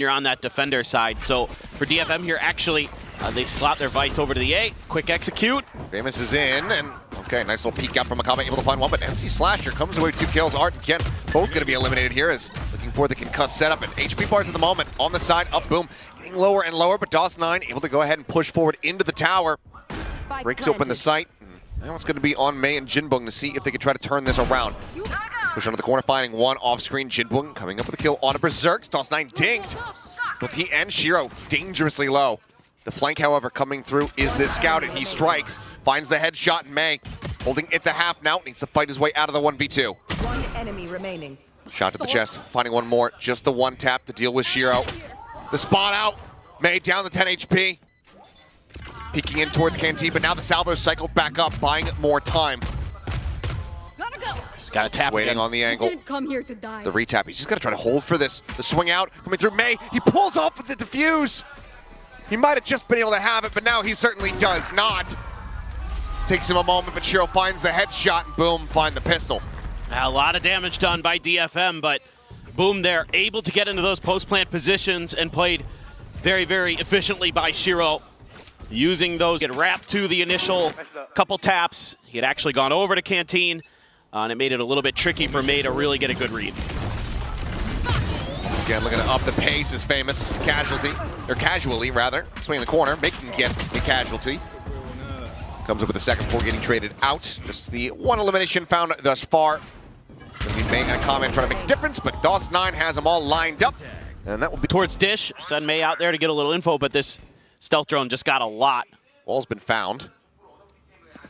You're on that defender side. So for DFM here, actually, they slot their Vice over to the A. Quick execute. Famous is in, and okay, nice little peek out from Akame, able to find one, but NC Slasher comes away with 2 kills. Art and Ken both going to be eliminated here as looking for the concussed setup, and HP bars at the moment on the side, up boom, getting lower and lower, but DOS9 able to go ahead and push forward into the tower. Breaks open the site. Now it's going to be on Mei and Jinbung to see if they can try to turn this around. Push under the corner, finding one off-screen. Jinbung coming up with a kill on a Berserk. DOS9 dinged. Both he and Shiro dangerously low. The flank, however, coming through is this scout, and he strikes. Finds the headshot, and Mei holding it to half now. Needs to fight his way out of the 1v2. One enemy remaining. Shot to the chest, finding one more. Just the one tap to deal with Shiro. The spot out. Mei down to 10 HP. Peeking in towards Canteen, but now the salvo cycled back up, buying more time. Gotta go. Just got to tap Waiting again. on the angle. Didn't come here to die. The retap, he's just got to try to hold for this. The swing out, coming through Mei. He pulls off with the defuse. He might have just been able to have it, but now he certainly does not. Takes him a moment, but Shiro finds the headshot, and boom, find the pistol. A lot of damage done by DFM, but boom, they're able to get into those post-plant positions and played very, very efficiently by Shiro. Using those, get wrapped to the initial couple taps. He had actually gone over to Canteen, and it made it a little bit tricky for Mei to really get a good read. Again, looking to up the pace is Famous. Casually rather. Swinging the corner, making get a casualty. Comes up with a second before getting traded out. Just the one elimination found thus far. Gonna be Mei and a comment trying to make a difference, but DOS9 has them all lined up. And that will be Towards Dish, send Mei out there to get a little info, but this stealth drone just got a lot. Wall's been found.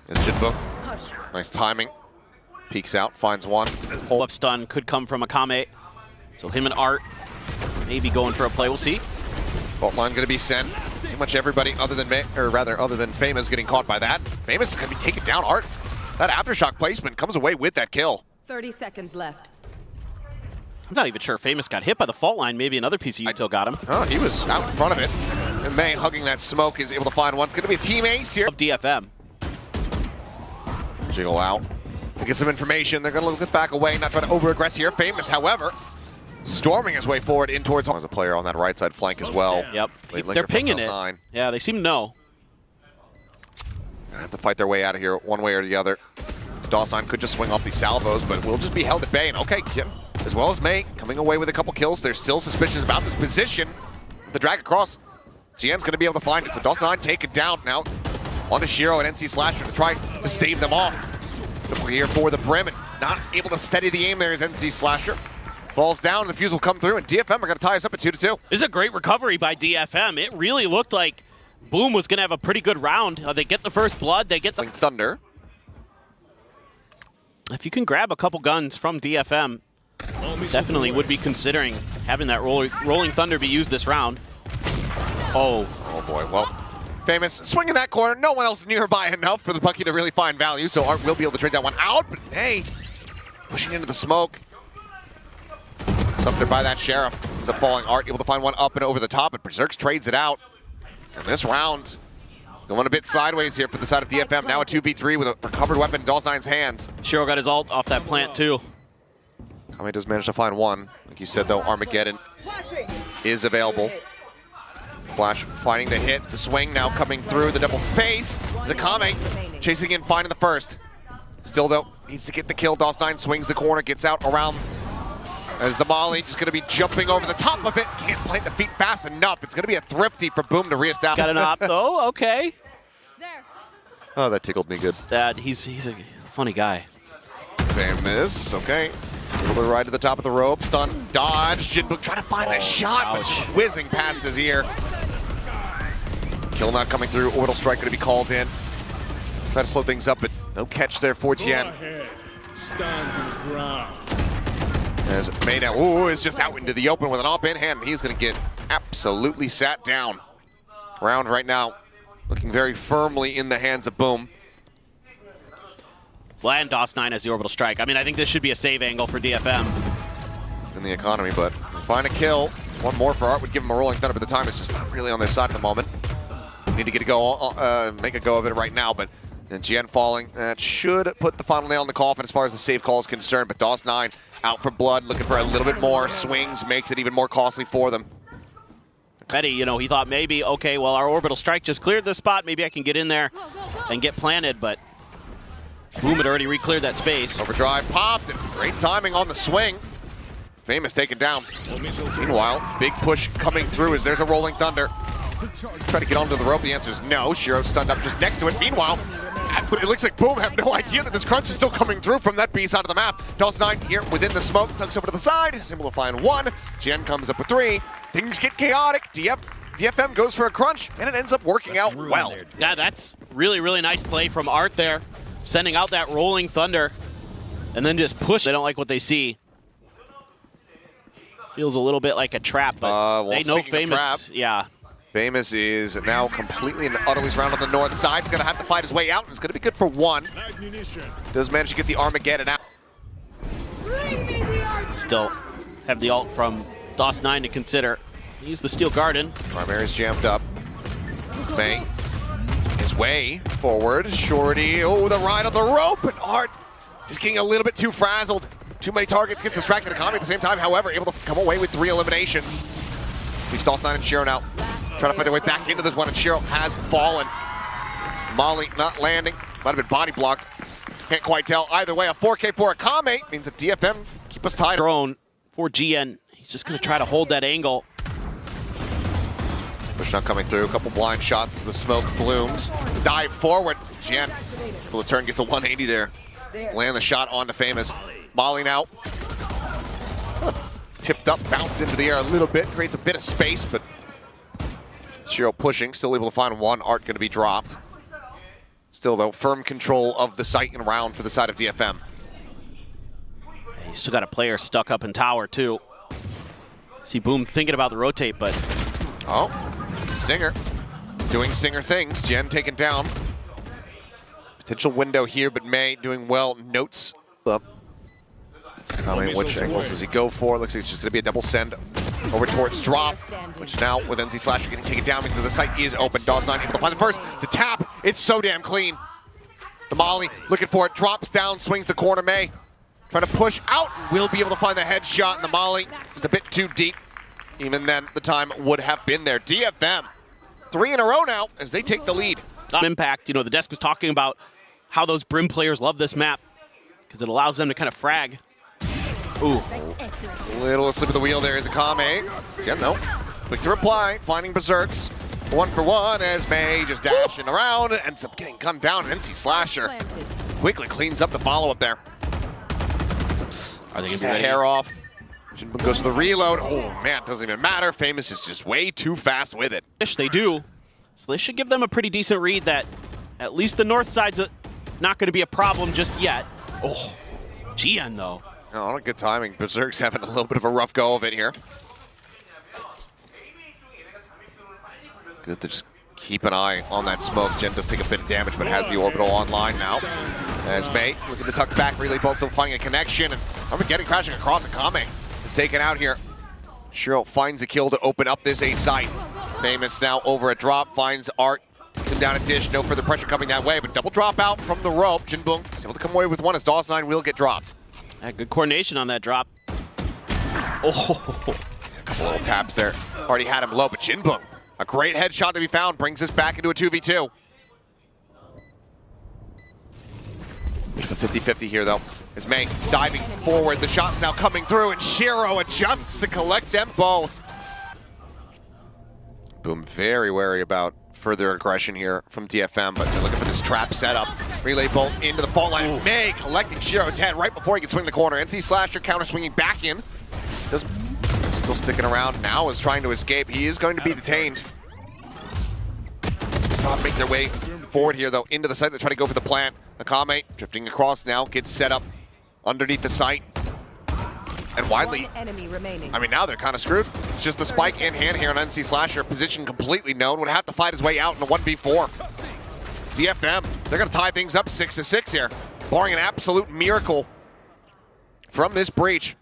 Is Jinbung. Nice timing. Peeks out, finds one. Pull-up stun could come from Akame. So him and Art maybe going for a play. We'll see. Fault line going to be sent. Pretty much everybody other than other than Famous getting caught by that. Famous is going to be taken down. Art, that aftershock placement comes away with that kill. 30 seconds left. I'm not even sure Famous got hit by the fault line. Maybe another piece of util got him. Oh, he was out in front of it. And Mei hugging that smoke is able to find one. It's going to be a team ace here. Of DFM. Jiggle out. To get some information. They're going to look to back away, not trying to over-aggress here. Famous, however, storming his way forward in towards as a player on that right side flank as well. Yep. They're pinging it. Yeah, they seem to know. Gonna have to fight their way out of here one way or the other. DOS9 could just swing off these salvos, but will just be held at bay. And okay, Kim, as well as Mei, coming away with a couple kills. There's still suspicions about this position. The drag across. GN's going to be able to find it, so DOS9 take it down now. On to Shiro and NC Slasher to try to stave them off. Here for the brim, and not able to steady the aim there is NC Slasher. Falls down, the fuse will come through, and DFM are going to tie us up at 2-2. This is a great recovery by DFM. It really looked like Boom was going to have a pretty good round. They get the first blood, they get the Thunder. If you can grab a couple guns from DFM, definitely would be considering having that Rolling Thunder be used this round. Oh boy, well, Famous swinging that corner. No one else nearby enough for the Bucky to really find value, so Art will be able to trade that one out, but hey, pushing into the smoke. Up there by that Sheriff. Ends up falling. Art able to find one up and over the top, but Berserks trades it out. And this round, going a bit sideways here for the side of DFM. Now a 2v3 with a recovered weapon in DOS9's hands. Shiro got his ult off that plant too. Kame does manage to find one. Like you said though, Armageddon is available. Flash finding the hit. The swing now coming through. The double face. Zakame chasing in, finding the first. Still though, needs to get the kill. DOS9 swings the corner, gets out around as the Molly just going to be jumping over the top of it. Can't plant the feet fast enough. It's going to be a thrifty for Boom to reestablish. Got an op though, okay. There. Oh, that tickled me good. He's a funny guy. Famous, okay. Able to ride to the top of the rope. Stun, dodge. Jinbuk trying to find that shot, but just whizzing past his ear. Kill not coming through. Orbital strike going to be called in. Try to slow things up, but no catch there for Tien. Stand your ground. As Mei now is just out into the open with an op in hand. He's going to get absolutely sat down. Round right now looking very firmly in the hands of Boom. Well, and DOS9 has the orbital strike. I mean, I think this should be a save angle for DFM. In the economy, but find a kill. One more for Art would give him a Rolling Thunder, but the time is just not really on their side at the moment. Need to get a go, make a go of it right now, but then GN falling. That should put the final nail in the coffin as far as the save call is concerned, but DOS9 out for blood, looking for a little bit more. Swings, makes it even more costly for them. Eddie, you know, he thought maybe, okay, well, our orbital strike just cleared this spot. Maybe I can get in there and get planted, but Boom had already re-cleared that space. Overdrive popped, and great timing on the swing. Famous taken down. Meanwhile, big push coming through as there's a rolling thunder. Try to get onto the rope. The answer is no. Shiro stunned up just next to it. Meanwhile, it looks like Boom have no idea that this crunch is still coming through from that B side of the map. DetonatioN here within the smoke, tugs over to the side. Is able to find one. Gen comes up with 3. Things get chaotic. DFM goes for a crunch, and it ends up working out well. Yeah, that's really, really nice play from Art there. Sending out that rolling thunder, and then just push. They don't like what they see. Feels a little bit like a trap, but they know Famous. Yeah. Famous is now completely and utterly surrounded on the north side. He's going to have to fight his way out, and it's going to be good for 1. Does manage to get the Armageddon out. Still have the ult from DOS9 to consider. Use the Steel Garden. Primary's jammed up. May his way forward. Shorty, oh, the ride on the rope, and Art is getting a little bit too frazzled. Too many targets, gets distracted Akami at the same time, however, able to come away with 3 eliminations. Leaves DOS9 and Shiro now trying to find their way back into this one, and Shiro has fallen. Molly not landing, might have been body blocked. Can't quite tell. Either way, a 4K for Akami means that DFM keep us tied. Drone for GN. He's just going to try to hold that angle. Push not coming through. A couple blind shots as the smoke blooms. Dive forward. Gen, the turn gets a 180 there. Land the shot onto Famous. Molly now. Tipped up, bounced into the air a little bit. Creates a bit of space, but Shiro pushing. Still able to find 1. Art going to be dropped. Still, though, firm control of the site and round for the side of DFM. He's still got a player stuck up in tower, too. See Boom thinking about the rotate, but... Oh, Stinger doing Stinger things. Gen taken down. Potential window here, but May doing well. Notes up. Which angles does he go for? Looks like it's just going to be a double send over towards drop, which now with NC Slasher getting taken down because the site is open. DOS9 able to find the first. The tap, it's so damn clean. The Molly looking for it, drops down, swings the corner. May trying to push out, will be able to find the headshot, and the Molly is a bit too deep. Even then, the time would have been there. DFM, 3 in a row now as they take the lead. Impact, you know, the desk was talking about how those Brim players love this map because it allows them to kind of frag. Ooh. Little slip of the wheel there is Akame. Again, though, quick to reply, finding Berserks. 1 for 1 as May just dashing around, ends up getting gunned down. NC Slasher quickly cleans up the follow-up there. Are they just gonna that hair off. Jinbun goes to the reload. Oh man, doesn't even matter. Famous is just way too fast with it. They do. So this should give them a pretty decent read that at least the north side's not going to be a problem just yet. Oh, GN though. Oh, not a good timing. Berserk's having a little bit of a rough go of it here. Good to just keep an eye on that smoke. Gen does take a bit of damage, but has the orbital online now. As May looking to tuck back, relay bolt, still finding a connection, and Armageddon crashing across Akame. Is taken out here. Shiro finds a kill to open up this A site. Famous now over a drop, finds Art, takes him down a dish, no further pressure coming that way, but double drop out from the rope. Jinbun is able to come away with 1 as DOS9 will get dropped. Yeah, good coordination on that drop. Oh, a couple little taps there. Already had him low, but Jinbun, a great headshot to be found, brings us back into a 2v2. It's a 50-50 here, though. As May diving forward, the shot's now coming through, and Shiro adjusts to collect them both. Boom, very wary about further aggression here from DFM, but they're looking for this trap setup. Relay bolt into the fault line. Ooh. May collecting Shiro's head right before he can swing the corner. NC Slasher counter swinging back in. Still sticking around now, is trying to escape. He is going to be detained. Saw make their way forward here, though, into the site. They try to go for the plant. Akame drifting across now, gets set up underneath the site. And widely, I mean, now they're kind of screwed. It's just the spike in hand here on NC Slasher. Position completely known. Would have to fight his way out in a 1v4. DFM, they're going to tie things up 6-6 here. Barring an absolute miracle from this breach.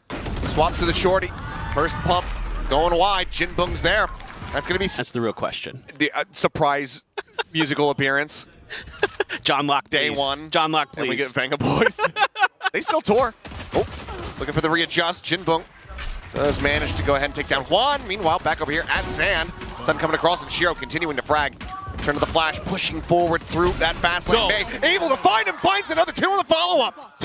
Swap to the shorty. First pump going wide. Jinbung's there. That's going to be... That's the real question. The surprise musical appearance. John Locke, Day please. 1. John Locke, please. And we get Vanga Boys. They still tour. Oh, looking for the readjust. Jinbun does manage to go ahead and take down 1. Meanwhile, back over here at Sand. Sun coming across, and Shiro continuing to frag. Turn to the flash, pushing forward through that fast lane. May able to find him, finds another two on the follow-up.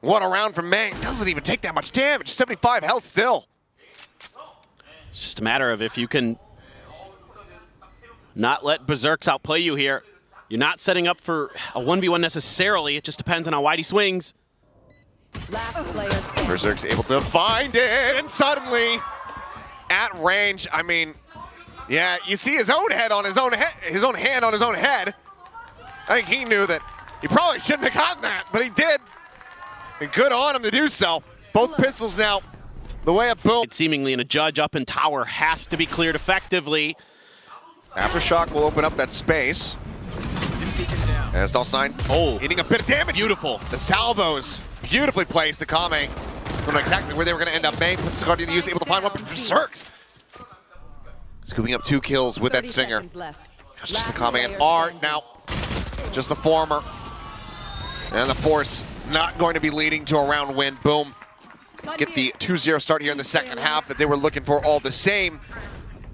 What a round from May. Doesn't even take that much damage. 75 health still. It's just a matter of if you can not let Berserks outplay you here. You're not setting up for a 1v1 necessarily. It just depends on how wide he swings. Last player standing. Berserk's able to find it, and suddenly, at range, I mean, yeah, you see his own head on his own head, his own hand on his own head. I think he knew that he probably shouldn't have gotten that, but he did. And good on him to do so. Both pistols now, the way of Boom. It's seemingly in a judge up in tower has to be cleared effectively. Aftershock will open up that space. As DetonatioN eating a bit of damage. Beautiful. The salvos, beautifully placed. Akame, don't know exactly where they were going to end up. May puts the guard to the use, able to find one, but Berserks scooping up 2 kills with that stinger. That's just Akame and Art now. Just the former. And the Force not going to be leading to a round win. Boom. Get the 2-0 start here in the second half that they were looking for all the same,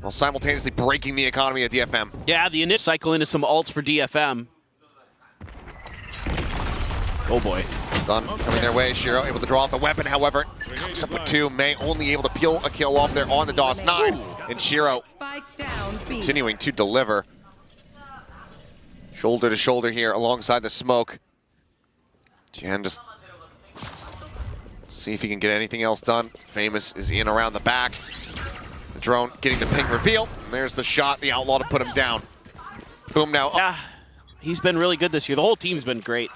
while simultaneously breaking the economy of DFM. Yeah, the initial cycle into some ults for DFM. Oh boy. Stun coming their way. Shiro able to draw off the weapon, however, comes up with 2. May only able to peel a kill off there on the DOS9. And Shiro continuing to deliver. Shoulder to shoulder here alongside the smoke. Jan just see if he can get anything else done. Famous is in around the back. The drone getting the ping reveal. And there's the shot, the outlaw to put him down. Boom now. Yeah, he's been really good this year. The whole team's been great.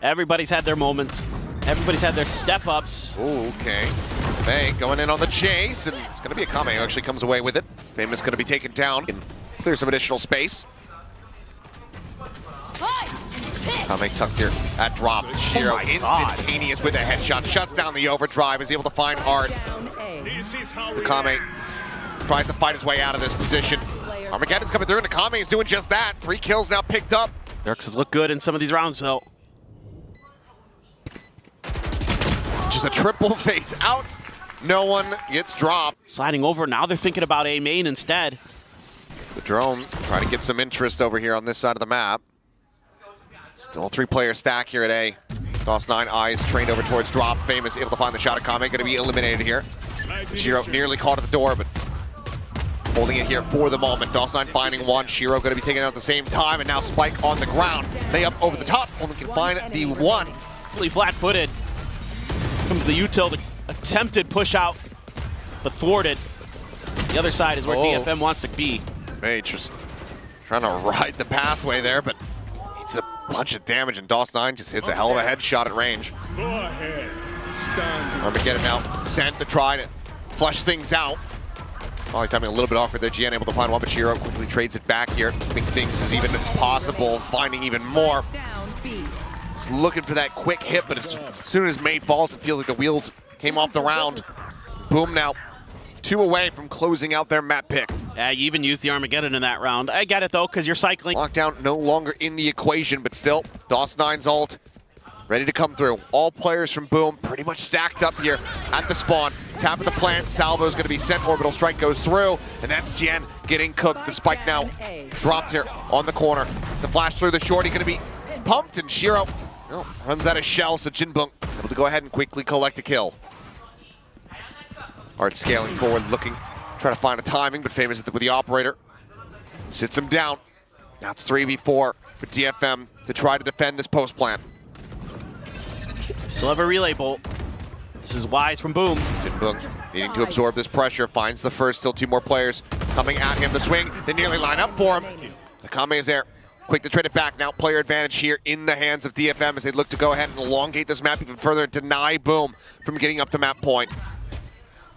Everybody's had their moments. Everybody's had their step-ups. Ooh, okay. May going in on the chase, and it's going to be Akame who actually comes away with it. Famous going to be taken down and clear some additional space. Akame tucked here at drop. Shiro instantaneous with a headshot. Shuts down the overdrive, is able to find Art. Akame tries to fight his way out of this position. Armageddon's coming through, and Akame is doing just that. 3 kills now picked up. Dirks has looked good in some of these rounds, though. Just a triple face out. No one gets dropped. Sliding over, now they're thinking about A main instead. The drone trying to get some interest over here on this side of the map. Still a 3-player stack here at A. DOS9 eyes trained over towards drop. Famous able to find the shot. Akame going to be eliminated here. Shiro nearly caught at the door, but holding it here for the moment. DOS9 finding one. Shiro going to be taken out at the same time, and now Spike on the ground. They up over the top. Only can find the one. Really flat-footed. Comes the util, the attempted push out, but thwarted. The other side is where DFM wants to be. May just trying to ride the pathway there, but it's a bunch of damage, and DOS9 just hits a hell of a headshot at range. Go ahead. Stand. Armageddon now sent to try to flush things out. Probably timing a little bit awkward there. Gian able to find one, but Shiro quickly trades it back here, keeping things as even as possible, finding even more. Just looking for that quick hit, but as soon as May falls, it feels like the wheels came off the round. Boom now, 2 away from closing out their map pick. Yeah, you even used the Armageddon in that round. I get it though, because you're cycling. Lockdown no longer in the equation, but still, DOS9's ult ready to come through. All players from Boom pretty much stacked up here at the spawn. Tap of the plant, Salvo's going to be sent, orbital strike goes through, and that's Jen getting cooked. The spike now dropped here on the corner. The flash through the shorty going to be pumped, and Shiro runs out of shell, so Jinbunk able to go ahead and quickly collect a kill. Art scaling forward, looking, trying to find a timing, but Famous with the operator. Sits him down. Now it's 3v4 for DFM to try to defend this post plant. Still have a relay bolt. This is wise from Boom. Jinbunk needing to absorb this pressure, finds the first, still 2 more players coming at him. The swing, they nearly line up for him. Akame is there. Quick to trade it back. Now player advantage here in the hands of DFM as they look to go ahead and elongate this map even further and deny Boom from getting up to map point.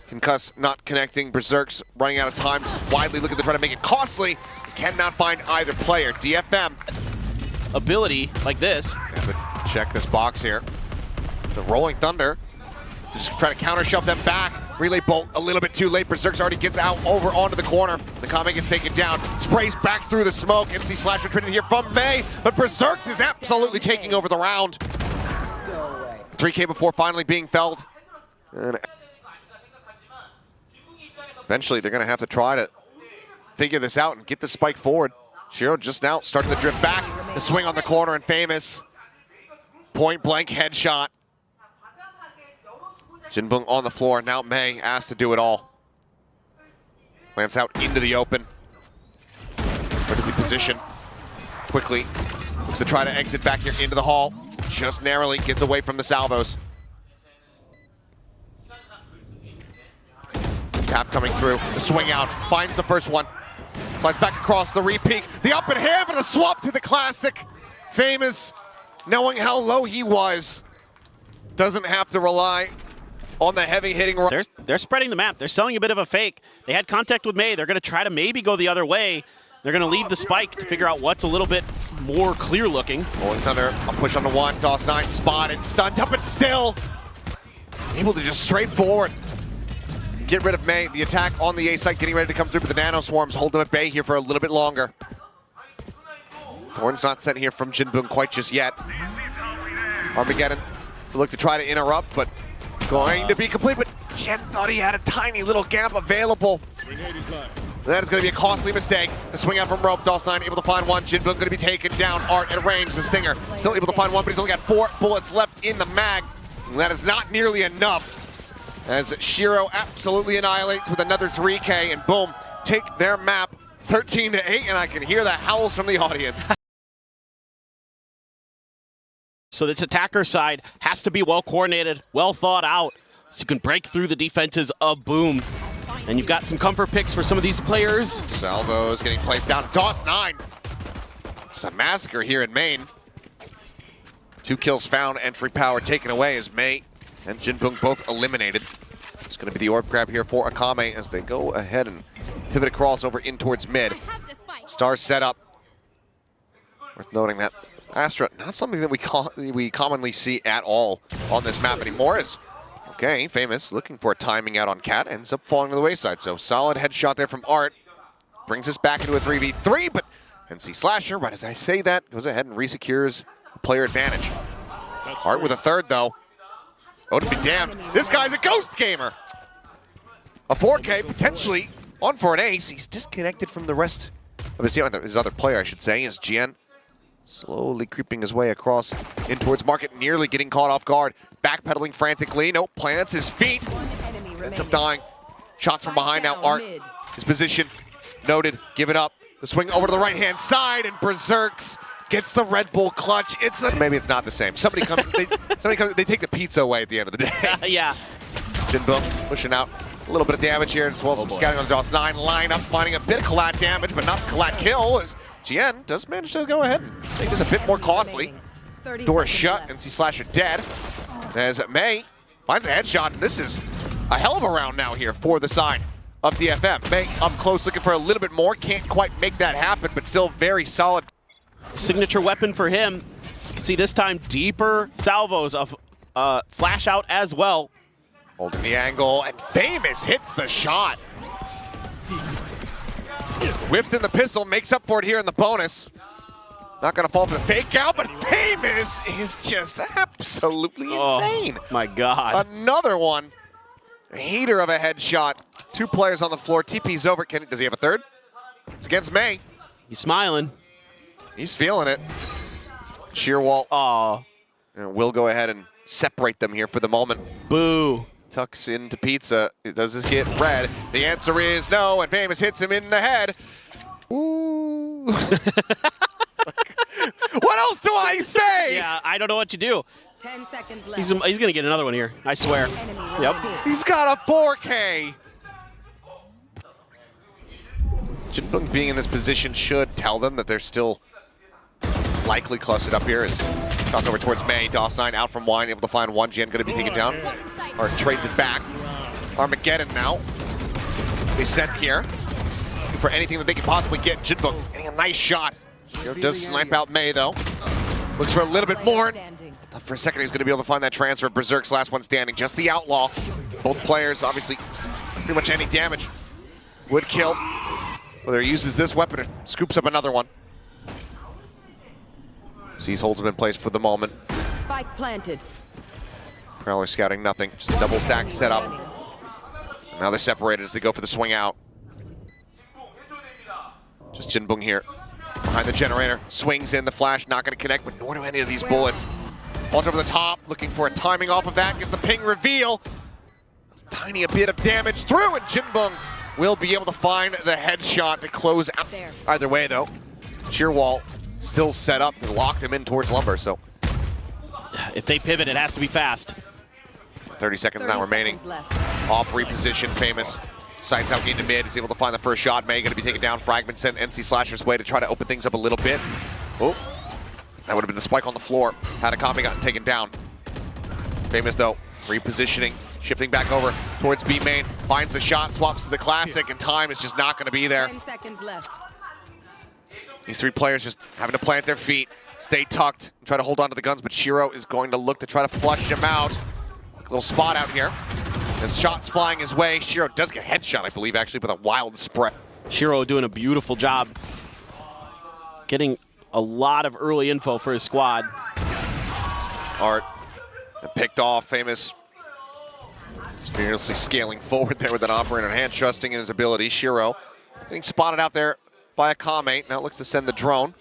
Concuss not connecting. Berserks running out of time. Just widely looking to try to make it costly. Cannot find either player. DFM. Ability like this. Yeah, but check this box here. The Rolling Thunder. Just try to counter shove them back. Relay bolt a little bit too late. Berserks already gets out over onto the corner. The Akame gets taken down. Sprays back through the smoke. NC Slasher traded here from May, but Berserks is absolutely taking over the round. 3K before finally being felled. And Eventually, they're going to have to try to figure this out and get the spike forward. Shiro just now starting to drift back. The swing on the corner and famous. Point blank headshot. Jinbung on the floor. Now May asked to do it all. Plants out into the open. Where does he position? Quickly. Looks to try to exit back here into the hall. Just narrowly gets away from the salvos. Tap coming through. The swing out. Finds the first one. Slides back across the repeat. The up and hand, but a swap to the classic. Famous, knowing how low he was, doesn't have to rely on the heavy hitting. They're spreading the map. They're selling a bit of a fake. They had contact with May. They're going to try to maybe go the other way. They're going to leave the spike to figure out what's a little bit more clear looking. Rolling Thunder, a push on the one. DOS9 spotted, stunned up, but still able to just straight forward get rid of May. The attack on the A site getting ready to come through, but the nano swarms hold them at bay here for a little bit longer. Thorn's not sent here from Jinbung quite just yet. Armageddon to look to try to interrupt, but going to be complete. But Jen thought he had a tiny little gap available. That is going to be a costly mistake. The swing out from rope. DOS9 able to find one. Jinbung going to be taken down. Art at range. The Stinger still able to find one, but he's only got 4 bullets left in the mag. And that is not nearly enough. As Shiro absolutely annihilates with another 3K, and boom, take their map 13-8, and I can hear the howls from the audience. So this attacker side has to be well coordinated, well thought out, so you can break through the defenses of Boom. And you've got some comfort picks for some of these players. Salvos getting placed down. DOS9. Just a massacre here in Maine. 2 kills found, entry power taken away as May and Jinbung both eliminated. It's going to be the orb grab here for Akame as they go ahead and pivot across over in towards mid. Star set up. Worth noting that Astra, not something that we commonly see at all on this map anymore. Is okay, famous looking for a timing out on Cat, ends up falling to the wayside. So solid headshot there from Art. Brings us back into a 3v3, but NC Slasher, right as I say that, goes ahead and resecures player advantage. Art with a third though. Oh, to be damned. This guy's a ghost gamer. A 4K, potentially on for an ace. He's disconnected from the rest of his other player, I should say, as Jian slowly creeping his way across in towards market, nearly getting caught off guard. Backpedaling frantically. Nope, plants his feet. Ends up dying. Shots from behind now. Art, his position noted, give it up. The swing over to the right-hand side, and Berserks gets the Red Bull clutch. Maybe it's not the same. Somebody comes, they take the pizza away at the end of the day. Yeah. Jinbung pushing out a little bit of damage here, as well as some scouting on DOS9. Line up, finding a bit of collat damage, but not collat kill, as Jian does manage to go ahead and make this a bit more costly. Door shut, NC Slasher dead. As May finds a headshot, and this is a hell of a round now here for the side of DFM. May up close looking for a little bit more, can't quite make that happen, but still very solid. Signature weapon for him. You can see this time deeper salvos of flash out as well. Holding the angle, and Famous hits the shot. Whipped in the pistol, makes up for it here in the bonus. Not gonna fall for the fake out, but Famous is just absolutely insane. Oh my God. Another one. A heater of a headshot. 2 players on the floor. TP's over. Does he have a third? It's against May. He's smiling. He's feeling it. Shearwalt. Oh. And we'll go ahead and separate them here for the moment. Boo. Tucks into Pizza. Does this get red? The answer is no, and Famous hits him in the head. Ooh. What else do I say? Yeah, I don't know what to do. 10 seconds left. He's going to get another one here, I swear. Yep. He's got a 4K. Jinbung being in this position should tell them that they're still likely clustered up here. As shots over towards May. DOS9 out from wine, able to find one. Jian going to be taken down. Or trades it back. Armageddon now. They sent here. Looking for anything that they can possibly get. Jinbung getting a nice shot. Does snipe out May though. Looks for a little bit more. Thought for a second he's going to be able to find that transfer. Berserk's last one standing. Just the outlaw. Both players, obviously, pretty much any damage would kill. Whether he uses this weapon or scoops up another one. Sees holds him in place for the moment. Spike planted. Prowler scouting nothing. Just a double stack setup. Now they're separated as they go for the swing out. Just Jinbung here. Behind the generator. Swings in the flash. Not going to connect, but nor do any of these bullets. Launch over the top. Looking for a timing off of that. Gets the ping reveal. Tiny a bit of damage through, and Jinbung will be able to find the headshot to close out. Either way, though, sheer wall still set up to lock them in towards Lumber, so. If they pivot, it has to be fast. 30 seconds now remaining. Off reposition, Famous. Sights out into mid, is able to find the first shot. May going to be taken down. Fragment sent NC Slasher's way to try to open things up a little bit. Oh, that would have been the spike on the floor had Akame gotten taken down. Famous, though, repositioning, shifting back over towards B main. Finds the shot, swaps to the classic, and time is just not going to be there. 10 seconds left. These three players just having to plant their feet, stay tucked, and try to hold on to the guns, but Shiro is going to look to try to flush him out. A little spot out here. As shots flying his way, Shiro does get a headshot, I believe, actually, with a wild spread. Shiro doing a beautiful job getting a lot of early info for his squad. Art picked off. Famous fearlessly scaling forward there with an operator hand, trusting in his ability. Shiro getting spotted out there by Akame. Now looks to send the drone.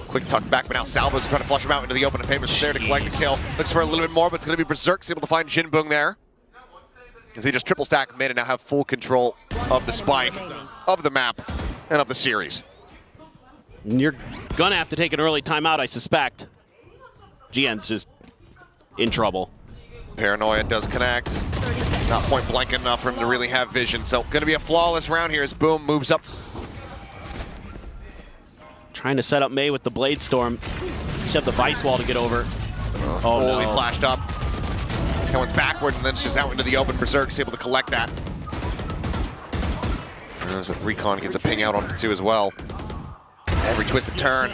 Quick tuck back, but now Salvo's trying to flush him out into the open, and Famous is there to collect the kill. Looks for a little bit more, but it's going to be Berserk's able to find Jinbung there. As they just triple stack mid and now have full control of the spike, of the map, and of the series. You're gonna have to take an early timeout, I suspect. GN's just in trouble. Paranoia does connect. Not point blank enough for him to really have vision, so gonna be a flawless round here as Boom moves up. Trying to set up May with the Blade Storm. Except the Vice Wall to get over. Oh Fully no. flashed up. Going backwards, and then it's just out into the open. Berserk's able to collect that. As Recon gets a ping out onto 2 as well. Every twisted turn,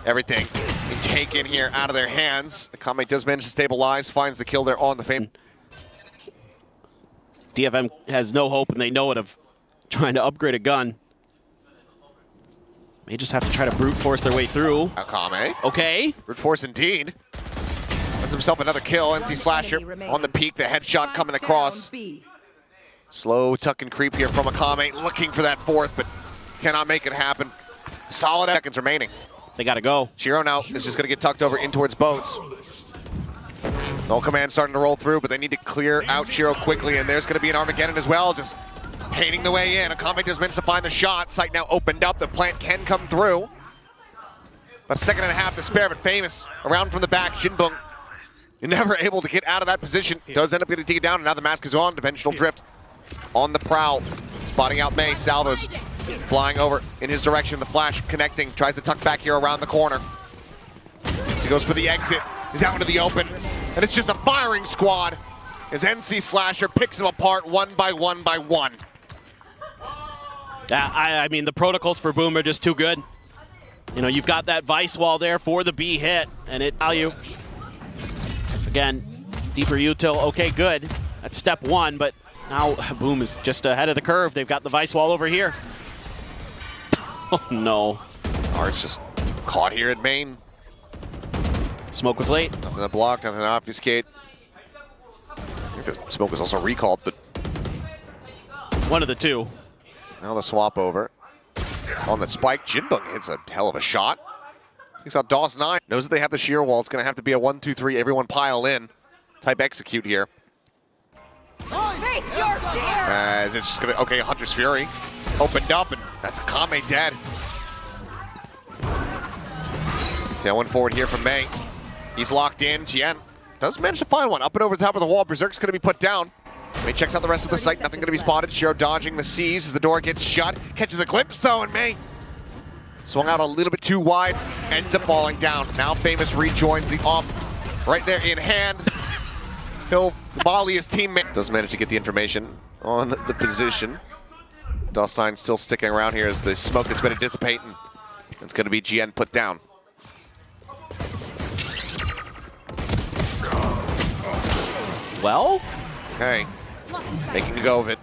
everything being taken here out of their hands. Akame does manage to stabilize, finds the kill there on the Fame. DFM has no hope, and they know it, of trying to upgrade a gun. May just have to try to brute force their way through. Akame. Okay. Brute force indeed. Finds himself another kill. NC Slasher on the peak, the headshot coming across. Slow tuck and creep here from Akame, looking for that fourth, but cannot make it happen. Solid seconds remaining. They gotta go. Shiro now is just gonna get tucked over in towards boats. Null Command starting to roll through, but they need to clear out Shiro quickly, and there's gonna be an Armageddon as well, just painting the way in. Akame just managed to find the shot. Sight now opened up, the plant can come through. About a second and a half to spare, but Famous around from the back. Jinbung never able to get out of that position. Does end up getting taken down, and now the mask is on. Dimensional Drift on the prowl. Spotting out May. Salvos flying over in his direction. The flash connecting. Tries to tuck back here around the corner. He goes for the exit. He's out into the open. And it's just a firing squad as NC Slasher picks him apart one by one by one. I mean, the protocols for Boom are just too good. You know, you've got that Vice Wall there for the B hit, and it value. Again, deeper util, okay, good. That's step one, but now Boom is just ahead of the curve. They've got the Vice Wall over here. Oh no. Art's just caught here at main. Smoke was late. Nothing to block, nothing to obfuscate. I think the smoke was also recalled, but One of the two. now the swap over. On that spike, Jinbung hits a hell of a shot. Takes out DOS9. Knows that they have the shear wall. It's going to have to be a 1-2-3, everyone pile in type execute here. Face your fear! As it's just going to, okay, Hunter's Fury opened up, and that's Akame dead. Tailwind forward here from May. He's locked in. Tien does manage to find one. Up and over the top of the wall. Berserk's going to be put down. May checks out the rest of the site. Nothing going to be spotted. Shiro dodging the C's as the door gets shut. Catches a glimpse, though, and May swung out a little bit too wide. Ends up falling down. Now Famous rejoins the off right there in hand. He'll volley his teammate. Does manage to get the information on the position. DOS9 still sticking around here as the smoke is going to dissipate, and it's going to be GN put down. Well? Okay, making a go of it.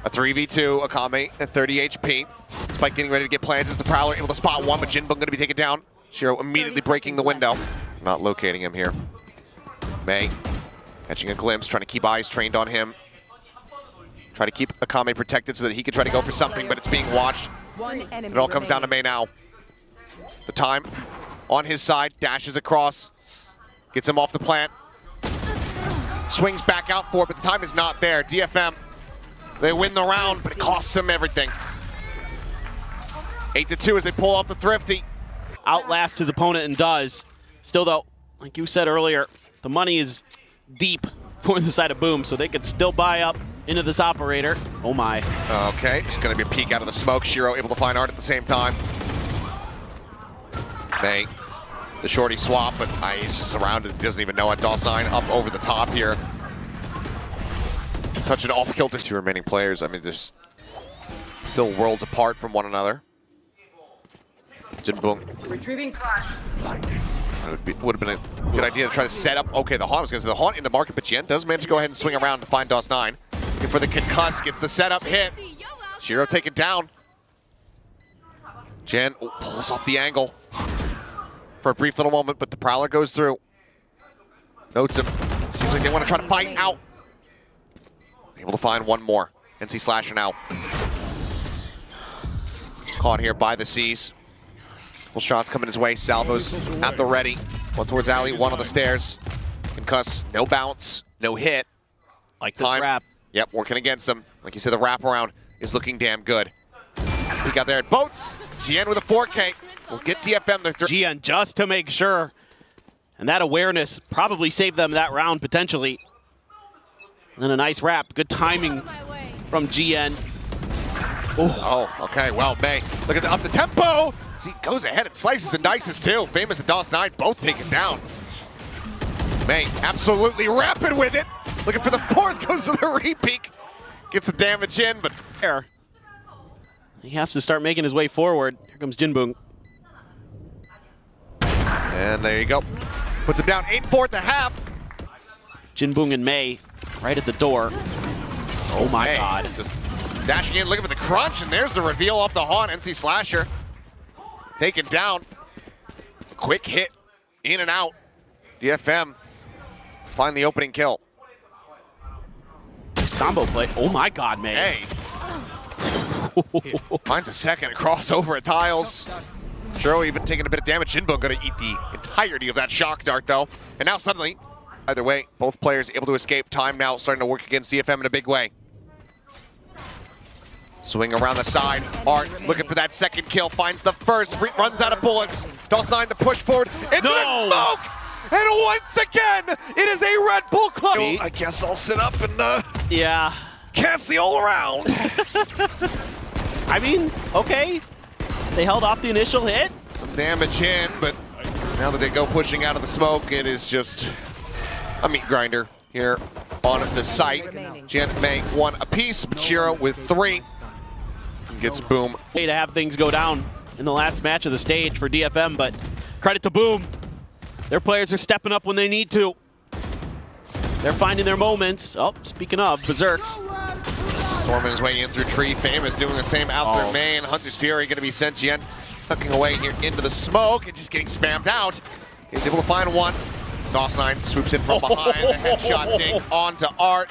A 3v2, Akame at 30 HP. Spike getting ready to get plans as the Prowler able to spot one, but Jinbung going to be taken down. Shiro immediately breaking the window. Not locating him here. May catching a glimpse, trying to keep eyes trained on him. Try to keep Akame protected so that he can try to go for something, but it's being watched. One enemy It all comes down to remaining. May now. The time on his side, dashes across, gets him off the plant. Swings back out for it, but the time is not there. DFM, they win the round, but it costs them everything. 8-2 as they pull off the Thrifty. Outlast his opponent and does. Still though, like you said earlier, the money is deep for the side of Boom, so they could still buy up into this operator. Oh my. Okay, just gonna be a peek out of the smoke. Shiro able to find Art at the same time. May, the shorty swap, but he's just surrounded, doesn't even know it. DetonatioN up over the top here. Such an off-kilter. Two remaining players. I mean, there's still worlds apart from one another. Jinbung. Retrieving flash. Would have been a good idea to try to set up. Okay, the Haunt, I was going to say the Haunt into market, but Jen does manage to go ahead and swing around to find DetonatioN. Looking for the concuss, gets the setup hit. Shiro taken down. Jen pulls off the angle for a brief little moment, but the Prowler goes through. Notes him. Seems like they want to try to fight out. Able to find one more. NC Slasher now. Caught here by the Seas. Couple shots coming his way. Salvos at the ready. One towards Alley, one on the stairs. Concuss, no bounce, no hit. Like this wrap. Yep, working against them. Like you said, the wraparound is looking damn good. We got there at Boats. Tien with a 4K. We'll get DFM their GN just to make sure. And that awareness probably saved them that round potentially. And then a nice wrap. Good timing from GN. Oh, okay. Well, May, look at up the tempo. He goes ahead and slices and dices too. Famous and DetonatioN both taken down. May absolutely rapid with it. Looking for the fourth, goes to the repeat. Gets the damage in, but there. He has to start making his way forward. Here comes Jinbung. and there you go. Puts him down 8-4 at the half. Jinbung and May right at the door. Oh my May God. is just dashing in, looking for the crunch, and there's the reveal off the Haunt. NC Slasher taken down. Quick hit, in and out. DFM find the opening kill. Nice combo play. Oh my God, May. Hey. Finds a second across over at Tiles. Shiro even taking a bit of damage. Jinbung gonna eat the entirety of that shock dart though. And now suddenly, either way, both players able to escape. Time now starting to work against DFM in a big way. Swing around the side. Art looking for that second kill. Finds the first. Runs out of bullets. DetonatioN the push forward. Into the smoke! And once again, it is a Red Bull club. I guess I'll sit up and Yeah. cast the all around. I mean, okay. They held off the initial hit. Some damage in, but now that they go pushing out of the smoke, it is just a meat grinder here on the site. Jen May 1 apiece, but Shiro with 3 gets Boom. Way to have things go down in the last match of the stage for DFM, but credit to Boom. Their players are stepping up when they need to. They're finding their moments. Oh, speaking of, Berserks. Storming his way in through Tree. Famous doing the same out through May, and Hunter's Fury going to be sent. Jen tucking away here into the smoke and just getting spammed out. He's able to find one. DetonatioN swoops in from behind. The headshot dink onto Art.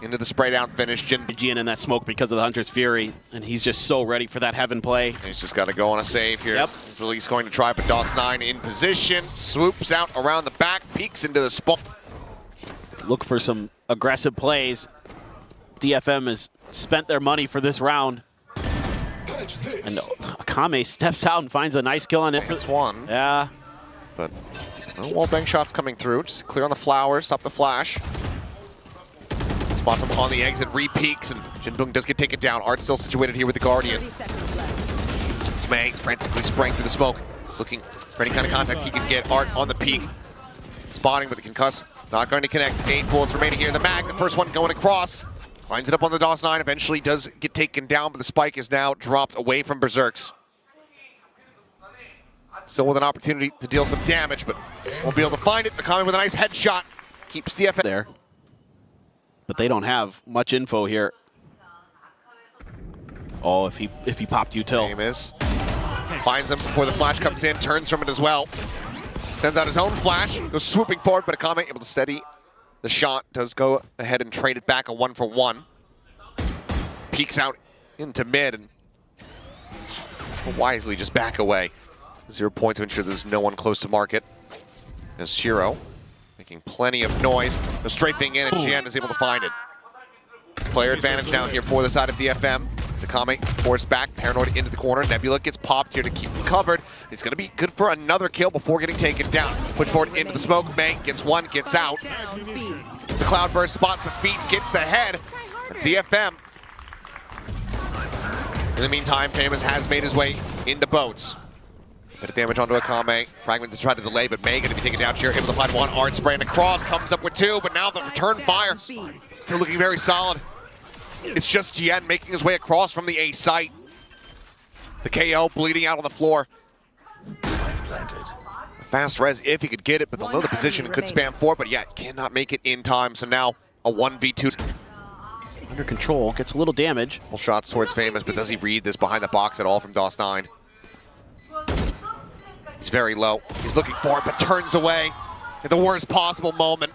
Into the spray down finish. GN in that smoke because of the Hunter's Fury, and he's just so ready for that heaven play. He's just got to go on a save here. Yep. He's at least going to try, but DetonatioN in position. Swoops out around the back, peeks into the spot. Look for some aggressive plays. DFM has spent their money for this round. And Akame steps out and finds a nice kill on it. It's one. Yeah. But no wallbang shots coming through. Just clear on the flowers, stop the flash. Spots him on the exit, re-peeks, and Jinbung does get taken down. Art still situated here with the Guardian. It's May frantically spraying through the smoke. He's looking for any kind of contact he can get. Art on the peak. Spotting with the concuss. Not going to connect. 8 bullets remaining here in the mag. The first one going across. Finds it up on the DetonatioN. Eventually does get taken down, but the spike is now dropped away from Berserks. Still with an opportunity to deal some damage, but won't be able to find it. Akame with a nice headshot. Keeps DFM There. But they don't have much info here. Oh, if he popped util. Famous. Finds him before the flash comes in, turns from it as well. Sends out his own flash, goes swooping forward, but Akame able to steady the shot. Does go ahead and trade it back, a 1-for-1. peeks out into mid and wisely just back away. 0 point to ensure there's no one close to market. As Shiro making plenty of noise, goes strafing in, and Jian is able to find it. Player advantage now here for the side of DFM. Sakame forced back, Paranoid into the corner. Nebula gets popped here to keep him covered. It's going to be good for another kill before getting taken down. Push forward into the smoke. May gets one, gets out. The Cloudburst spots the feet, gets the head. DFM. In the meantime, Famous has made his way into boats. Bit of damage onto Akame. Fragment to try to delay, but May going to be taken down here. Able to find one. Art spraying across, comes up with two, but now the return fire still looking very solid. It's just Jian making his way across from the A site. The KO bleeding out on the floor. Fast res if he could get it, but they'll know the position and could spam for it, but yeah, cannot make it in time. So now a 1v2. Under control, gets a little damage. Full shots towards Famous, but does he read this behind the box at all from DOS9? He's very low. He's looking for it, but turns away at the worst possible moment.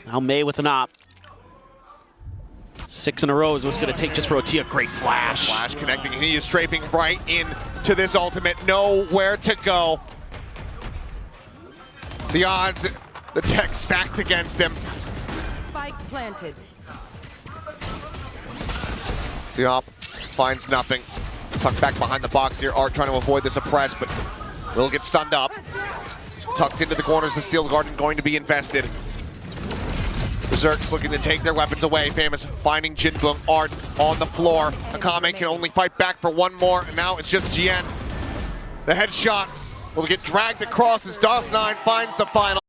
Now May with an op. 6 in a row is what's going to take just for Otia. Great flash. Flash connecting, and he is strafing right into this ultimate. Nowhere to go. The odds, the tech stacked against him. Spike planted. The op finds nothing. Tucked back behind the box here. Art trying to avoid the suppress, but will get stunned up. Tucked into the corners, the Steel Garden going to be invested. Berserk's looking to take their weapons away. Famous finding Jinbung. Art on the floor. Akame can only fight back for one more, and now it's just Jian. The headshot will get dragged across as DOS9 finds the final.